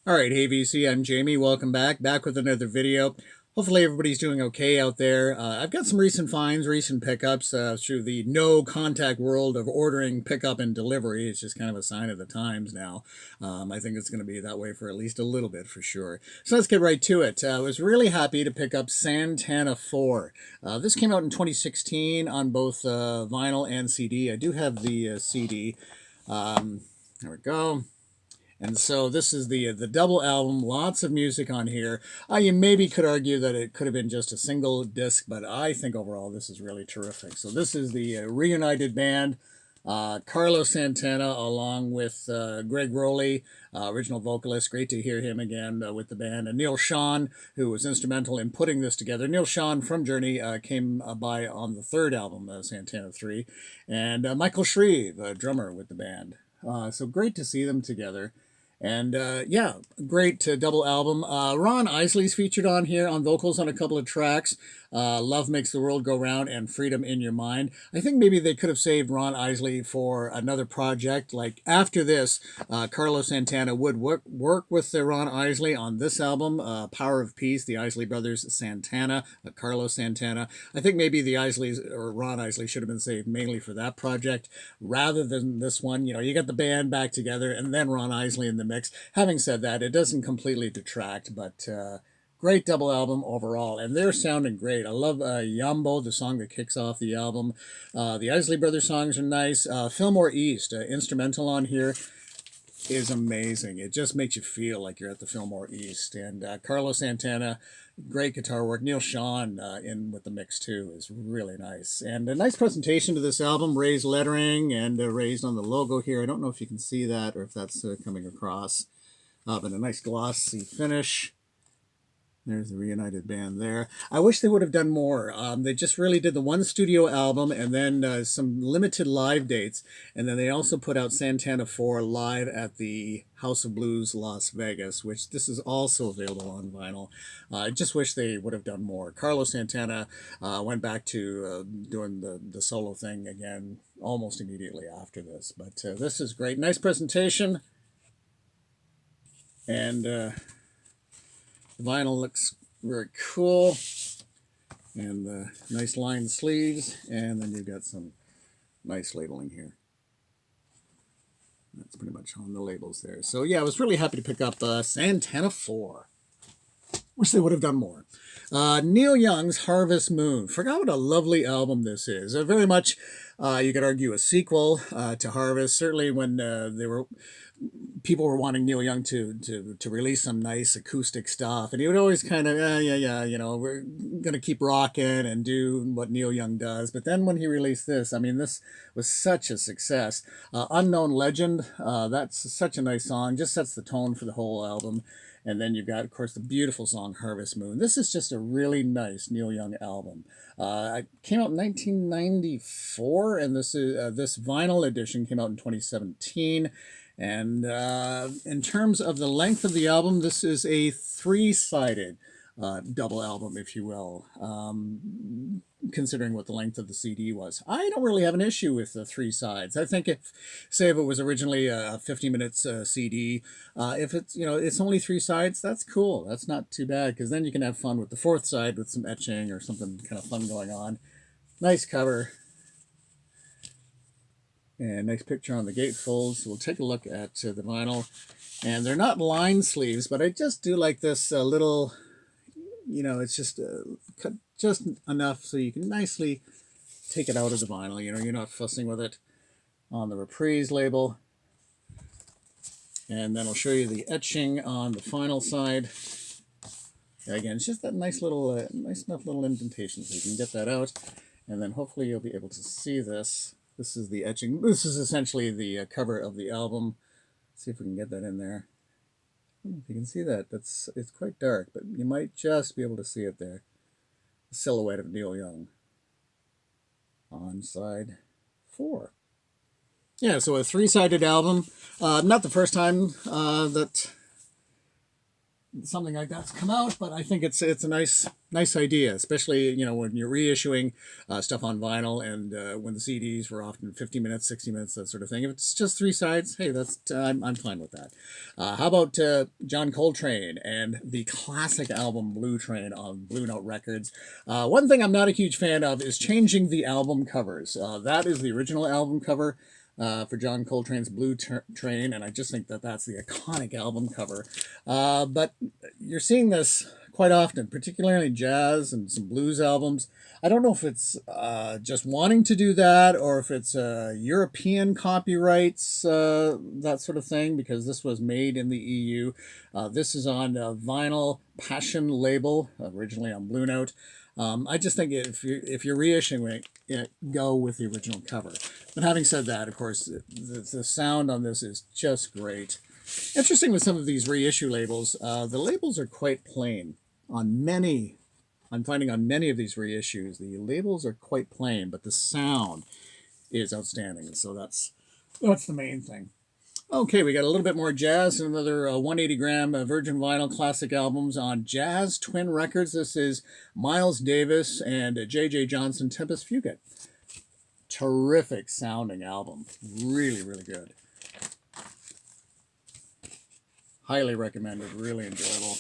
All right, hey VC, I'm Jamie. Welcome back with another video. Hopefully everybody's doing okay out there. I've got some recent finds, recent pickups through the no contact world of ordering, pickup, and delivery. It's just kind of a sign of the times now. I think it's going to be that way for at least a little bit for sure. So let's get right to it. I was really happy to pick up Santana 4. This came out in 2016 on both vinyl and CD. I do have the CD. There we go. And so this is the double album, lots of music on here. You maybe could argue that it could have been just a single disc, but I think overall this is really terrific. So this is the reunited band, Carlos Santana along with Greg Rowley, original vocalist. Great to hear him again with the band. And Neil Sean, who was instrumental in putting this together. Neil Sean from Journey came by on the third album, Santana 3. And Michael Shreve, drummer with the band. So great to see them together. And yeah, great double album. Ron Isley's featured on here on vocals on a couple of tracks. Love Makes the World Go Round and Freedom in Your Mind. I think maybe they could have saved Ron Isley for another project. Like after this, Carlos Santana would work with Ron Isley on this album, Power of Peace, the Isley Brothers Santana, Carlos Santana. I think maybe the Isleys or Ron Isley should have been saved mainly for that project rather than this one. You know, you get the band back together and then Ron Isley in the mix. Having said that, it doesn't completely detract, but great double album overall, and they're sounding great. I love Yambo, the song that kicks off the album. The Isley Brothers songs are nice. Fillmore East, instrumental on here, is amazing. It just makes you feel like you're at the Fillmore East. And Carlos Santana, great guitar work. Neil Sean in with the mix too is really nice. And a nice presentation to this album, raised lettering and raised on the logo here. I don't know if you can see that or if that's coming across. But a nice glossy finish. There's the reunited band there. I wish they would have done more. They just really did the one studio album and then some limited live dates. And then they also put out Santana 4 live at the House of Blues Las Vegas, which this is also available on vinyl. I just wish they would have done more. Carlos Santana went back to doing the solo thing again almost immediately after this. But this is great. Nice presentation. And the vinyl looks very cool, and the nice lined sleeves, and then you've got some nice labeling here. That's pretty much on the labels there. So yeah, I was really happy to pick up Santana 4. Wish they would have done more. Neil Young's Harvest Moon. Forgot what a lovely album this is. Very much, you could argue, a sequel to Harvest. Certainly when people were wanting Neil Young to release some nice acoustic stuff, and he would always kind of yeah, you know, we're gonna keep rocking and do what Neil Young does. But then when he released this, I mean, this was such a success. Unknown Legend, that's such a nice song, just sets the tone for the whole album. And then you've got, of course, the beautiful song Harvest Moon. This is just a really nice Neil Young album. It came out in 1994, and this vinyl edition came out in 2017. And in terms of the length of the album, this is a three-sided double album, if you will, considering what the length of the CD was. I don't really have an issue with the three sides. I think say if it was originally a 50 minutes CD, if it's, you know, it's only three sides, that's cool. That's not too bad, because then you can have fun with the fourth side with some etching or something kind of fun going on. Nice cover. And nice picture on the gatefolds. We'll take a look at the vinyl. And they're not lined sleeves, but I just do like this little, you know, it's just cut just enough so you can nicely take it out of the vinyl. You know, you're not fussing with it on the Reprise label. And then I'll show you the etching on the final side. Again, it's just that nice little, nice enough little indentation so you can get that out. And then hopefully you'll be able to see this. This is the etching. This is essentially the cover of the album. Let's see if we can get that in there. I don't know if you can see that. It's quite dark, but you might just be able to see it there. The silhouette of Neil Young on side 4. Yeah, so a three-sided album. Not the first time that something like that's come out, but I think it's a nice idea, especially when you're reissuing stuff on vinyl, and when the CDs were often 50 minutes, 60 minutes, that sort of thing. If it's just three sides, hey, that's I'm fine with that. How about John Coltrane and the classic album Blue Train on Blue Note Records? One thing I'm not a huge fan of is changing the album covers. That is the original album cover for John Coltrane's Blue Train, and I just think that that's the iconic album cover. But you're seeing this quite often, particularly in jazz and some blues albums. I don't know if it's just wanting to do that, or if it's European copyrights, that sort of thing, because this was made in the EU. This is on vinyl Passion label, originally on Blue Note. I just think if you're reissuing it, go with the original cover. But having said that, of course, the sound on this is just great. Interesting with some of these reissue labels, the labels are quite plain. On many, I'm finding on many of these reissues, the labels are quite plain, but the sound is outstanding. So that's the main thing. Okay, we got a little bit more jazz, another 180 gram Virgin Vinyl classic albums on Jazz Twin Records. This is Miles Davis and J.J. Johnson, Tempest Fugate. Terrific sounding album. Really, really good. Highly recommended. Really enjoyable.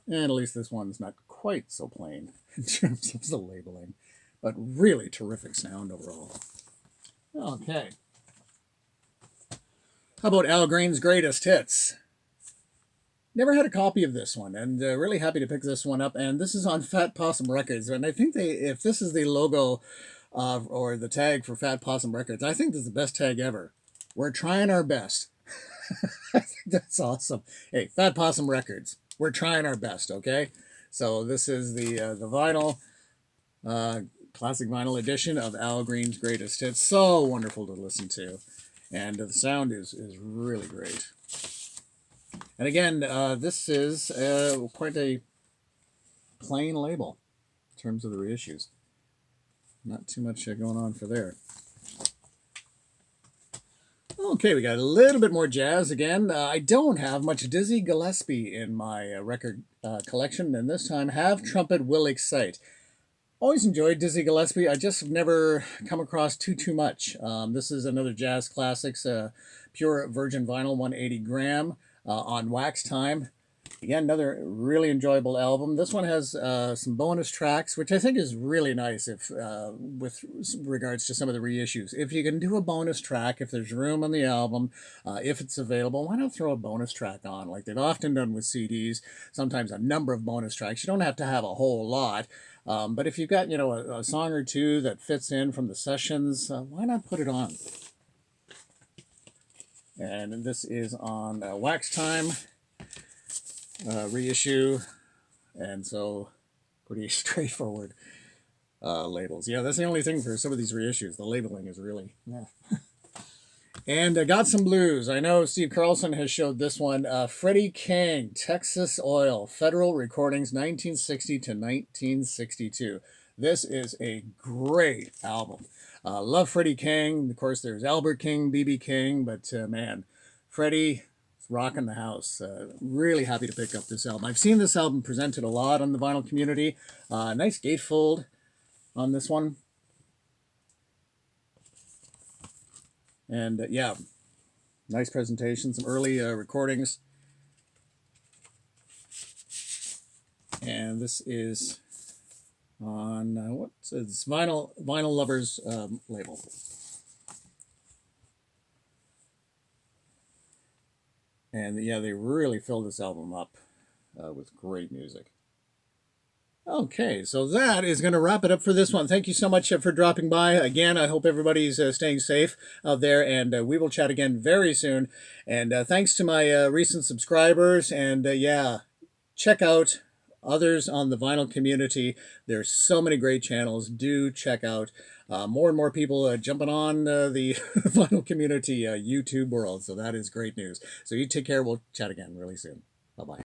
And at least this one's not quite so plain in terms of the labeling, but really terrific sound overall. Okay. How about Al Green's Greatest Hits? Never had a copy of this one, and really happy to pick this one up. And this is on Fat Possum Records, and I think if this is the logo or the tag for Fat Possum Records, I think this is the best tag ever. We're trying our best. I think that's awesome. Hey, Fat Possum Records, we're trying our best. Okay, so this is the vinyl. Classic vinyl edition of Al Green's Greatest Hits. So wonderful to listen to. And the sound is really great. And again, this is quite a plain label in terms of the reissues. Not too much going on for there. Okay, we got a little bit more jazz again. I don't have much Dizzy Gillespie in my record collection, and this time have Trumpet Will Excite. Always enjoyed Dizzy Gillespie. I just have never come across too much. This is another jazz classics, pure virgin vinyl, 180 gram on Wax Time. Again, another really enjoyable album. This one has some bonus tracks, which I think is really nice if with regards to some of the reissues. If you can do a bonus track, if there's room on the album, if it's available, why not throw a bonus track on, like they've often done with CDs, sometimes a number of bonus tracks. You don't have to have a whole lot. But if you've got, a song or two that fits in from the sessions, why not put it on? And this is on Wax Time reissue, and so pretty straightforward labels. Yeah, that's the only thing for some of these reissues. The labeling is really, yeah. And got some blues. I know Steve Carlson has showed this one. Freddy King, Texas Oil, Federal Recordings, 1960 to 1962. This is a great album. Love Freddy King. Of course, there's Albert King, B.B. King, but man, Freddie is rocking the house. Really happy to pick up this album. I've seen this album presented a lot on the vinyl community. Nice gatefold on this one. And yeah, nice presentation, some early recordings. And this is on what's this Vinyl Lovers label. And yeah, they really filled this album up with great music. Okay, so that is going to wrap it up for this one. Thank you so much for dropping by. Again, I hope everybody's staying safe out there, and we will chat again very soon. And thanks to my recent subscribers, and yeah, check out others on the vinyl community. There's so many great channels. Do check out more and more people jumping on the vinyl community YouTube world. So that is great news. So you take care. We'll chat again really soon. Bye-bye.